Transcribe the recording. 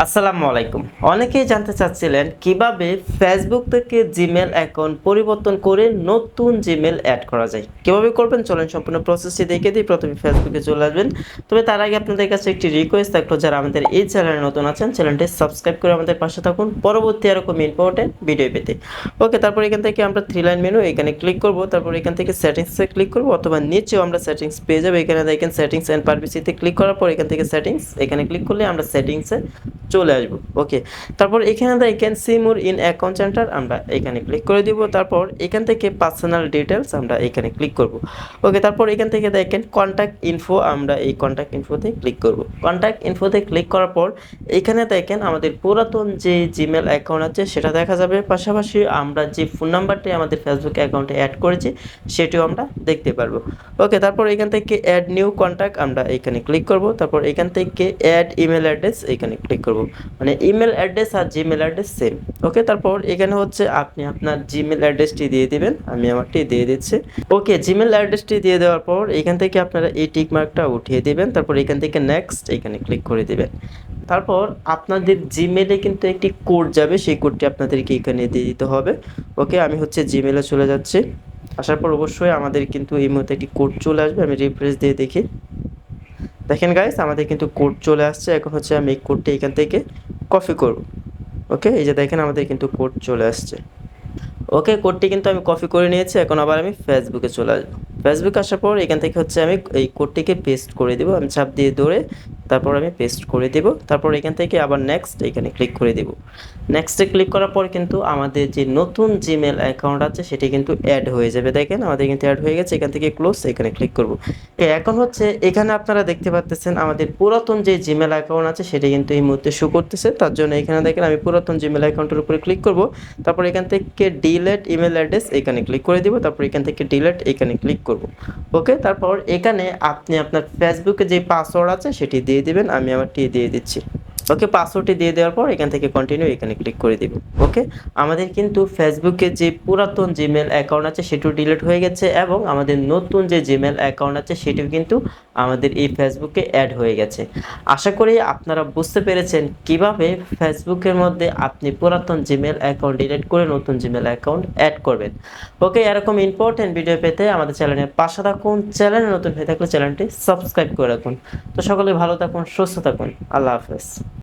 আসসালামু আলাইকুম। অনেকেই জানতে চাচ্ছিলেন কিভাবে ফেসবুক থেকে জিমেল অ্যাকাউন্ট পরিবর্তন করে নতুন জিমেল অ্যাড করা যায়। কিভাবে করবেন চলেন সম্পূর্ণ প্রসেসটি দেখিয়ে দিই। প্রথমে ফেসবুকে চলে আসবেন। তবে তার আগে আপনাদের কাছে একটি রিকোয়েস্ট থাকলো, যারা আমাদের এই চ্যানেলে নতুন আছেন চ্যানেলটি সাবস্ক্রাইব করে আমাদের পাশে থাকুন পরবর্তী এরকম ইম্পর্টেন্ট ভিডিও পেতে। ওকে, তারপর এখান থেকে আমরা 3 লাইন মেনু এখানে ক্লিক করব। তারপর এখান থেকে সেটিংসে ক্লিক করব, অথবা নিচেও আমরা সেটিংস পেয়ে যাব। এখানে দেখেন সেটিংস এন্ড প্রাইভেসিতে ক্লিক করার পর এখান থেকে সেটিংস এখানে ক্লিক করলে আমরা সেটিংসে চলে আসব। ওকে, তারপর এখানে দেখেন see more in account centre আমরা এখানে ক্লিক করে দিব। তারপর এখান থেকে পার্সোনাল ডিটেলস আমরা এখানে ক্লিক করব। ওকে, তারপর এখান থেকে দেখেন কন্ট্যাক্ট ইনফো আমরা এই কন্ট্যাক্ট ইনফোতে ক্লিক করব। কন্ট্যাক্ট ইনফোতে ক্লিক করার পর এখানে দেখেন আমাদের পুরাতন যে জিমেল অ্যাকাউন্ট আছে সেটা দেখা যাবে, পাশাপাশি আমরা যে ফোন নাম্বারটি আমাদের ফেসবুক অ্যাকাউন্টে অ্যাড করেছি সেটিও আমরা দেখতে পারবো। ওকে, তারপর এখান থেকে অ্যাড নিউ কন্ট্যাক্ট আমরা এখানে ক্লিক করব। তারপর এখান থেকে অ্যাড ইমেল অ্যাড্রেস এখানে ক্লিক করব। মানে ইমেল অ্যাড্রেস আর জিমেল অ্যাড্রেস সেম। ওকে, তারপর এখানে হচ্ছে আপনি আপনার জিমেল অ্যাড্রেসটি দিয়ে দিবেন, আমি আমারটি দিয়ে দিচ্ছি। ওকে, জিমেল অ্যাড্রেসটি দিয়ে দেওয়ার পর এখান থেকে আপনারা এই টিক মার্কটা উঠিয়ে দিবেন। তারপর এখান থেকে নেক্সট এখানে ক্লিক করে দিবেন। তারপর আপনাদের জিমেলে কিন্তু একটি কোড যাবে, সেই কোডটি আপনাদেরকে এখানে দিয়ে দিতে হবে। ওকে, আমি হচ্ছে জিমেলে চলে যাচ্ছি। আসার পর অবশ্যই আমাদের কিন্তু এই মুহূর্তে একটি কোড চলে আসবে। আমি রিফ্রেশ দিয়ে দেখি। দেখেন গাইস, আমাদের কিন্তু কোড চলে আসছে। এখন হচ্ছে আমি এই কোডটি এখান থেকে কপি করব। ওকে, এই যে দেখেন আমাদের কিন্তু কোড চলে আসছে। ওকে, কোডটি কিন্তু আমি কপি করে নিয়েছি। এখন আবার আমি ফেসবুকে চলে আসবো। ফেসবুকে আসার পর এখান থেকে হচ্ছে আমি এই কোডটিকে পেস্ট করে দেবো। আমি চাপ দিয়ে ধরে তারপর আমি পেস্ট করে দেব। তারপর এখান থেকে আবার নেক্সট এখানে ক্লিক করে দেব। নেক্সটে ক্লিক করার পর কিন্তু আমাদের যে নতুন জিমেল অ্যাকাউন্ট আছে সেটি কিন্তু অ্যাড হয়ে যাবে। দেখেন আমাদের কিন্তু অ্যাড হয়ে গেছে। এখান থেকে ক্লোজ এখানে ক্লিক করব। এখন হচ্ছে এখানে আপনারা দেখতে পাচ্ছেন আমাদের পুরাতন যে জিমেল অ্যাকাউন্ট আছে সেটি কিন্তু এই মুহূর্তে শো করতেছে। তার জন্য এখানে দেখেন আমি পুরাতন জিমেল অ্যাকাউন্টের উপরে ক্লিক করব। তারপর এখান থেকে ডিলেট ইমেল অ্যাড্রেস এখানে ক্লিক করে দিব। তারপর এখান থেকে ডিলেট এখানে ক্লিক করব। ওকে, তারপর এখানে আপনি আপনার ফেসবুকে যে পাসওয়ার্ড আছে সেটি দিয়ে দিবেন, আমি আমারটি দিয়ে দিচ্ছি। ওকে, পাসওয়ার্ডটি দিয়ে দেওয়ার পর এখান থেকে কন্টিনিউ এখানে ক্লিক করে দিব। ওকে, আমাদের কিন্তু ফেসবুকে যে পুরাতন জিমেল অ্যাকাউন্ট আছে সেটিও ডিলিট হয়ে গেছে, এবং আমাদের নতুন যে জিমেল অ্যাকাউন্ট আছে সেটিও কিন্তু আমাদের এই ফেসবুকে অ্যাড হয়ে গেছে। আশা করি আপনারা বুঝতে পেরেছেন কিভাবে ফেসবুকের মধ্যে আপনি পুরাতন জিমেল অ্যাকাউন্ট ডিলিট করে নতুন জিমেল অ্যাকাউন্ট অ্যাড করবেন। ওকে, এরকম ইম্পর্টেন্ট ভিডিও পেতে আমাদের চ্যানেলের পাশে থাকুন। চ্যানেলে নতুন হয়ে থাকলে চ্যানেলটি সাবস্ক্রাইব করে রাখুন। তো সকলে ভালো থাকুন, সুস্থ থাকুন। আল্লাহ হাফেজ।